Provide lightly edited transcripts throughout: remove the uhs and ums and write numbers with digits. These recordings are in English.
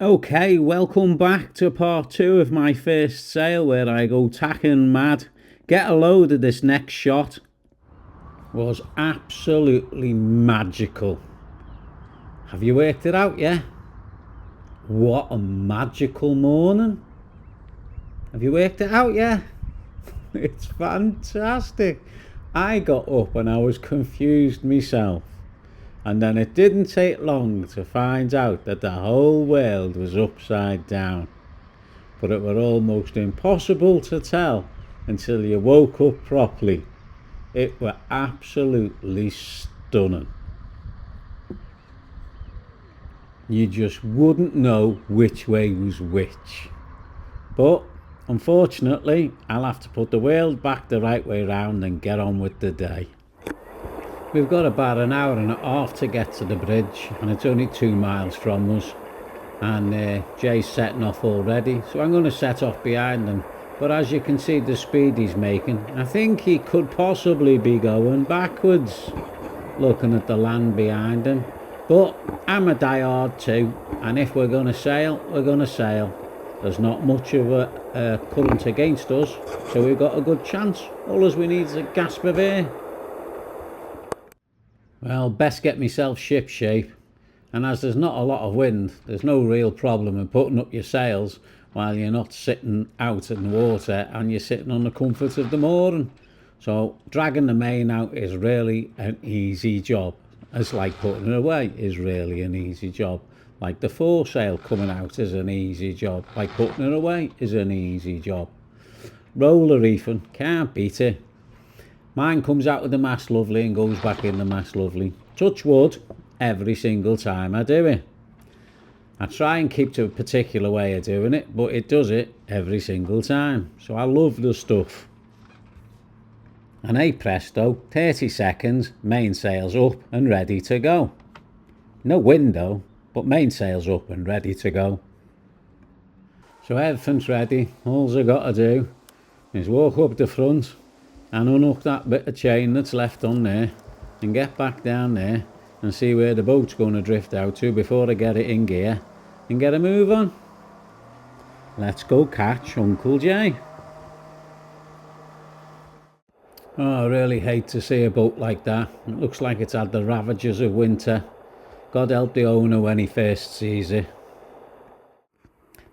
Okay, welcome back to part 2 of my first sail where I go tacking mad. Get a load of this next shot. Was absolutely magical. Have you worked it out yet? What a magical morning. Have you worked it out yet? It's fantastic. I got up and I was confused myself. And then it didn't take long to find out that the whole world was upside down. But it were almost impossible to tell until you woke up properly. It were absolutely stunning. You just wouldn't know which way was which. But unfortunately, I'll have to put the world back the right way round and get on with the day. We've got about an hour and a half to get to the bridge, and it's only 2 miles from us. And Jay's setting off already, so I'm going to set off behind him. But as you can see the speed he's making, I think he could possibly be going backwards, looking at the land behind him. But I'm a diehard too, and if we're going to sail, we're going to sail. There's not much of a current against us, so we've got a good chance. All we need is a gasp of air. Well, best get myself ship shape, and as there's not a lot of wind, there's no real problem in putting up your sails while you're not sitting out in the water and you're sitting on the comfort of the mooring. So dragging the main out is really an easy job. It's like putting it away is really an easy job. Like the foresail coming out is an easy job. Like putting it away is an easy job. Roller reefing, can't beat it. Mine comes out of the mast lovely and goes back in the mast lovely. Touch wood every single time I do it. I try and keep to a particular way of doing it, but it does it every single time. So I love the stuff. And hey presto, 30 seconds, mainsail's up and ready to go. No wind though, but mainsail's up and ready to go. So everything's ready. All I got to do is walk up the front and unhook that bit of chain that's left on there and get back down there and see where the boat's going to drift out to before I get it in gear and get a move on. Let's go catch Uncle Jay. Oh, I really hate to see a boat like that. It looks like it's had the ravages of winter. God help the owner when he first sees it.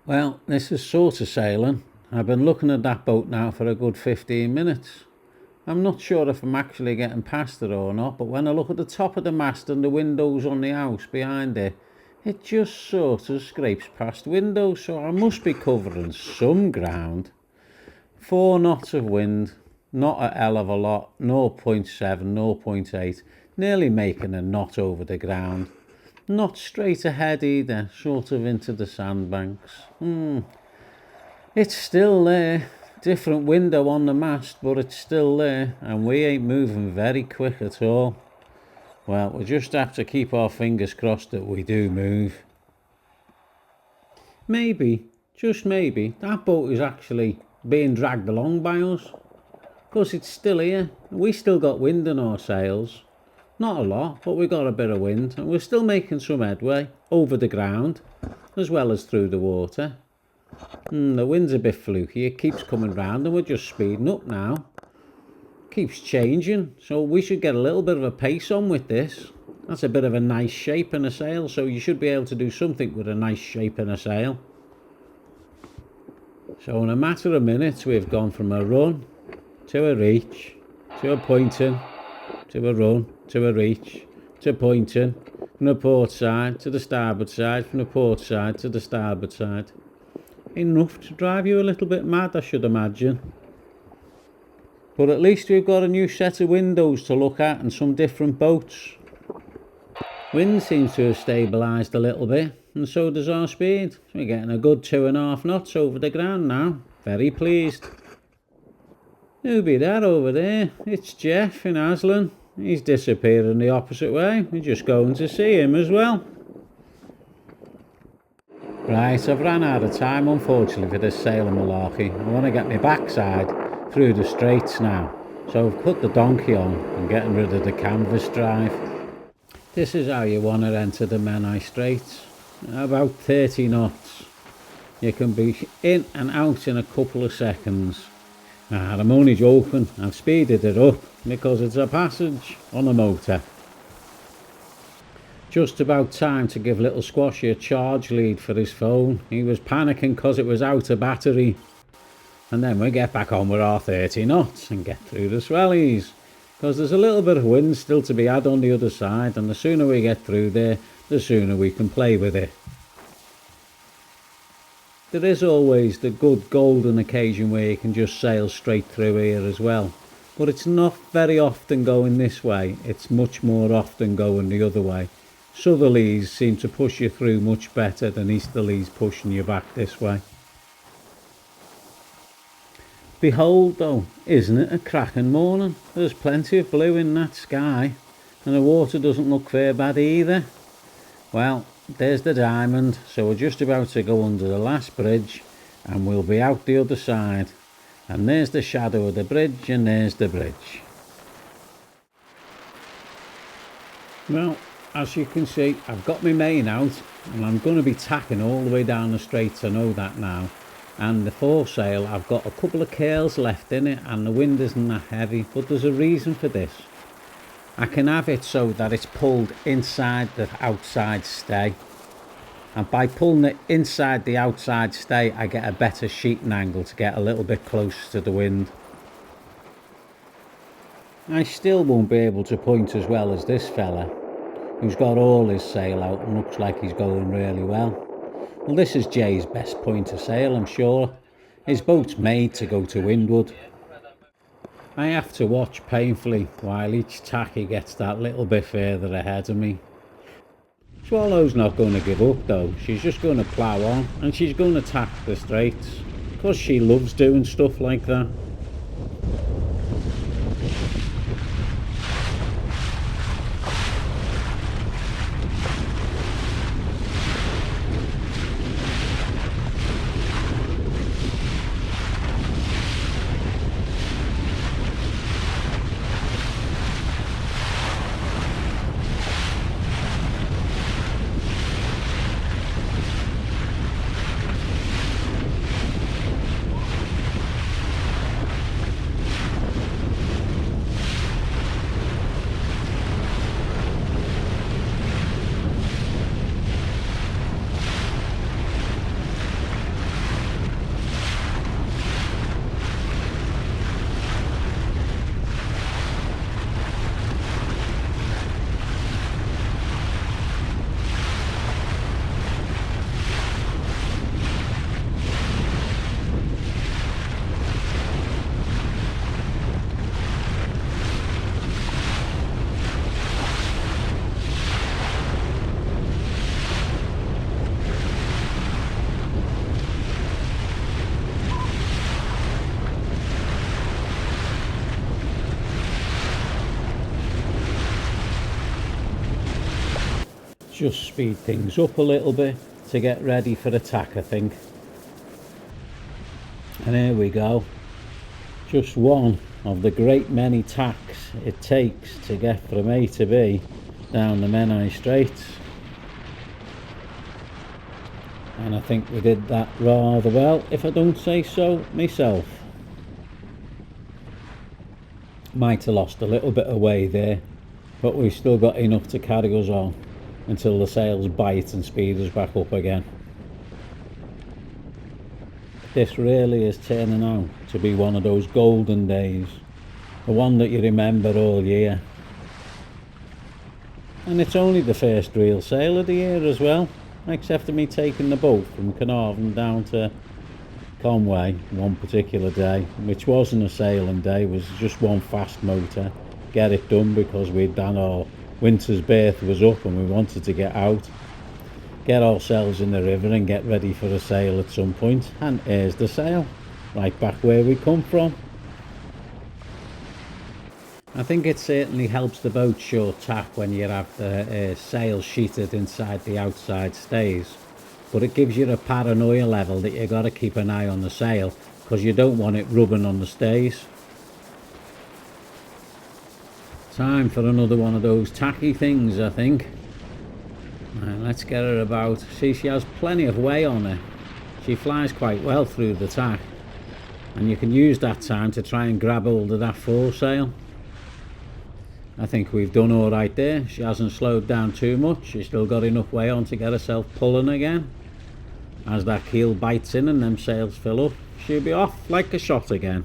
Well, this is sort of sailing. I've been looking at that boat now for a good 15 minutes. I'm not sure if I'm actually getting past it or not, but when I look at the top of the mast and the windows on the house behind it, it just sort of scrapes past windows, so I must be covering some ground. 4 knots of wind, not a hell of a lot, 0.7, 0.8, nearly making a knot over the ground. Not straight ahead either, sort of into the sandbanks. It's still there. Different window on the mast, but it's still there, and we ain't moving very quick at all. Well, we just have to keep our fingers crossed that we do move. Maybe, just maybe, that boat is actually being dragged along by us, because it's still here. We still got wind in our sails. Not a lot, but we got a bit of wind, and we're still making some headway over the ground as well as through the water. The wind's a bit fluky, it keeps coming round and we're just speeding up now. Keeps changing, so we should get a little bit of a pace on with this. That's a bit of a nice shape in a sail, so you should be able to do something with a nice shape in a sail. So in a matter of minutes we've gone from a run to a reach, to a pointing, to a run, to a reach, to pointing, from the port side to the starboard side, from the port side to the starboard side. Enough to drive you a little bit mad, I should imagine. But at least we've got a new set of windows to look at and some different boats. Wind seems to have stabilised a little bit, and so does our speed. So we're getting a good 2.5 knots over the ground now. Very pleased. Who'll be that over there? It's Jeff in Aslan. He's disappearing the opposite way. We're just going to see him as well. Right, I've ran out of time unfortunately for this sailing malarkey. I want to get my backside through the straits now. So I've put the donkey on and getting rid of the canvas drive. This is how you want to enter the Menai Straits. about 30 knots. You can be in and out in a couple of seconds. I'm only joking, I've speeded it up because it's a passage on a motor. Just about time to give little Squashy a charge lead for his phone. He was panicking because it was out of battery. And then we get back on with our 30 knots and get through the swellies. Because there's a little bit of wind still to be had on the other side, and the sooner we get through there, the sooner we can play with it. There is always the good golden occasion where you can just sail straight through here as well. But it's not very often going this way, it's much more often going the other way. Southerlies seem to push you through much better than easterlies pushing you back this way. Behold though, isn't it a cracking morning? There's plenty of blue in that sky, and the water doesn't look fair bad either. Well, there's the diamond, so we're just about to go under the last bridge and we'll be out the other side. And there's the shadow of the bridge, and there's the bridge. Well, as you can see, I've got my main out and I'm going to be tacking all the way down the straits, I know that now. And the foresail, I've got a couple of curls left in it and the wind isn't that heavy, but there's a reason for this. I can have it so that it's pulled inside the outside stay, and by pulling it inside the outside stay I get a better sheeting angle to get a little bit closer to the wind. I still won't be able to point as well as this fella, who's got all his sail out and looks like he's going really well. Well, this is Jay's best pointer sail, I'm sure. His boat's made to go to windward. I have to watch painfully while each tacky gets that little bit further ahead of me. Swallow's not going to give up though, she's just going to plough on and she's going to tack the straits, because she loves doing stuff like that. Just speed things up a little bit to get ready for the tack, I think. And here we go. Just one of the great many tacks it takes to get from A to B down the Menai Straits. And I think we did that rather well, if I don't say so myself. Might have lost a little bit of way there, but we've still got enough to carry us on until the sails bite and speed us back up again. This really is turning out to be one of those golden days, the one that you remember all year. And it's only the first real sail of the year as well, except for me taking the boat from Carnarvon down to Conway one particular day, which wasn't a sailing day, it was just one fast motor. Get it done because we'd done our winter's berth was up and we wanted to get out, get ourselves in the river and get ready for a sail at some point. And here's the sail, right back where we come from. I think it certainly helps the boat short tack when you have the sail sheeted inside the outside stays, but it gives you a paranoia level that you got to keep an eye on the sail because you don't want it rubbing on the stays. Time for another one of those tacky things, I think. Right, let's get her about. See, she has plenty of way on her. She flies quite well through the tack, and you can use that time to try and grab hold of that foresail. I think we've done all right there. She hasn't slowed down too much. She's still got enough way on to get herself pulling again. As that keel bites in and them sails fill up, she'll be off like a shot again.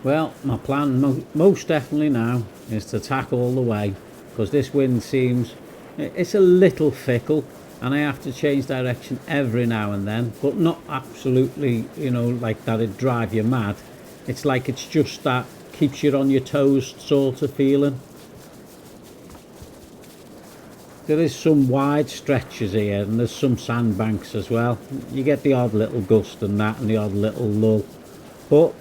Well, my plan most definitely now is to tack all the way, because this wind seems, it's a little fickle, and I have to change direction every now and then, but not absolutely, you know, like that it'd drive you mad. It's like it's just that keeps you on your toes sort of feeling. There is some wide stretches here, and there's some sandbanks as well. You get the odd little gust and that, and the odd little lull, but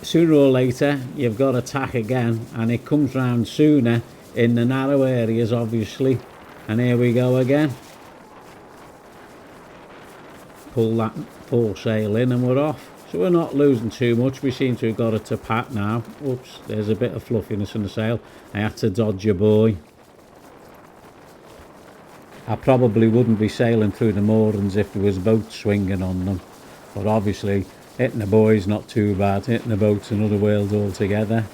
sooner or later you've got to tack again, and it comes round sooner in the narrow areas obviously. And here we go again. Pull that foresail in and we're off. So we're not losing too much. We seem to have got it to pat now. Oops, there's a bit of fluffiness in the sail. I had to dodge a buoy. I probably wouldn't be sailing through the moorings if there was boats swinging on them, but obviously hitting the buoy's not too bad. Hitting the boat's another world altogether.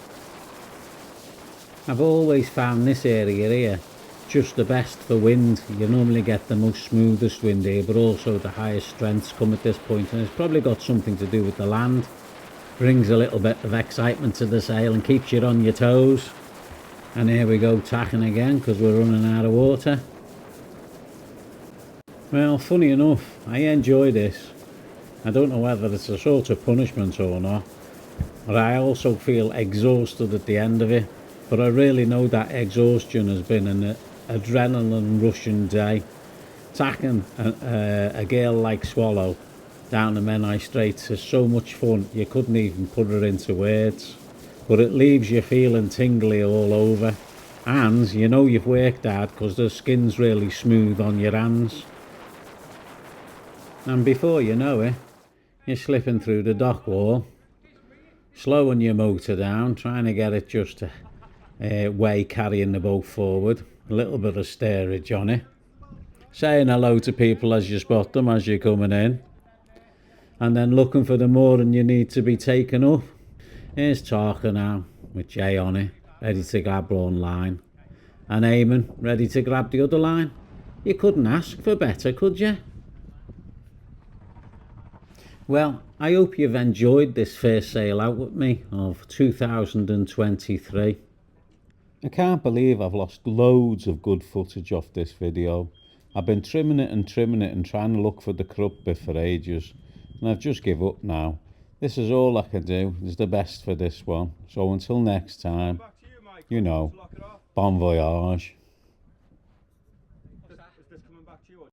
I've always found this area here just the best for wind. You normally get the most smoothest wind here, but also the highest strengths come at this point, and it's probably got something to do with the land. Brings a little bit of excitement to the sail and keeps you on your toes. And here we go, tacking again, because we're running out of water. Well, funny enough, I enjoy this. I don't know whether it's a sort of punishment or not, but I also feel exhausted at the end of it. But I really know that exhaustion has been an adrenaline rushing day. Tacking a girl like Swallow down the Menai Straits is so much fun, you couldn't even put it into words. But it leaves you feeling tingly all over, and you know you've worked hard because the skin's really smooth on your hands. And before you know it, you're slipping through the dock wall, slowing your motor down, trying to get it just to way carrying the boat forward, a little bit of steerage on it, saying hello to people as you spot them as you're coming in, and then looking for the mooring you need to be taken up. Here's Talker now with Jay on it, ready to grab one line, and Eamon ready to grab the other line. You couldn't ask for better, could you? Well, I hope you've enjoyed this first sail out with me of 2023. I can't believe I've lost loads of good footage off this video. I've been trimming it and trying to look for the corrupt bit for ages, and I've just give up now. This is all I can do. It's the best for this one. So until next time, you know, bon voyage.